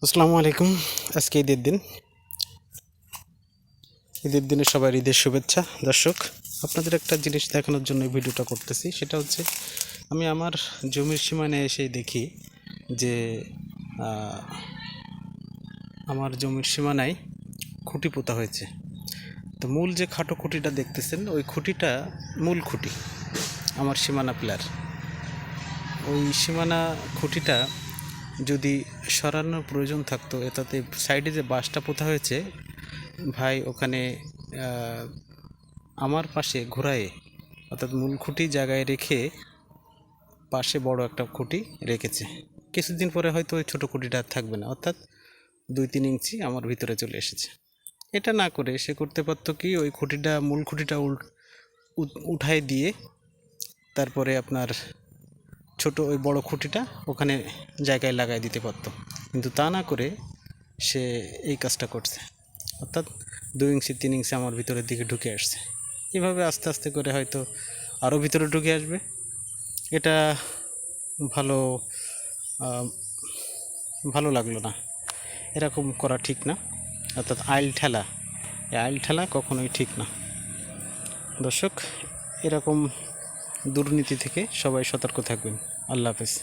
আসসালামু আলাইকুম। আজকে ঈদের দিনে সবার ঈদের শুভেচ্ছা। দর্শক, আপনাদের একটা জিনিস দেখানোর জন্য এই ভিডিওটা করতেছি। সেটা হচ্ছে, আমি আমার জমির সীমানায় এসেই দেখি যে আমার জমির সীমানায় খুঁটি পোতা হয়েছে। তো মূল যে খাটো খুঁটিটা দেখতেছেন, ওই খুঁটিটা মূল খুঁটি আমার সীমানা পিলার। ওই সীমানা খুঁটিটা যদি সরানোর প্রয়োজন থাকতো, এটাতে সাইডে যে বাঁশটা পোতা হয়েছে ভাই, ওখানে আমার পাশে ঘোরায়, অর্থাৎ মূল খুঁটি জায়গায় রেখে পাশে বড় একটা খুঁটি রেখেছে। কিছুদিন পরে হয়তো ওই ছোটো খুঁটিটা আর থাকবে না, অর্থাৎ 2-3 ইঞ্চি আমার ভিতরে চলে এসেছে। এটা না করে সে করতে পারতো কি, ওই খুঁটিটা মূল খুঁটিটা উঠায় দিয়ে তারপরে আপনার ছোট ওই বড় খুঁটিটা ওখানে জায়গায় লাগাই দিতে পারতো, কিন্তু তা না করে সে এই কাজটা করছে। অর্থাৎ 2 ইঞ্চি 3 ইঞ্চি আমার ভিতরের দিকে ঢুকে আসছে। এভাবে আস্তে আস্তে করে হয়তো আরও ভিতরে ঢুকে আসবে। এটা ভালো ভালো লাগলো না। এরকম করা ঠিক না। অর্থাৎ আইল ঠেলা কখনোই ঠিক না। দর্শক, এরকম দুর্নীতি থেকে সবাই সতর্ক থাকবেন। আল্লাহ হাফেজ।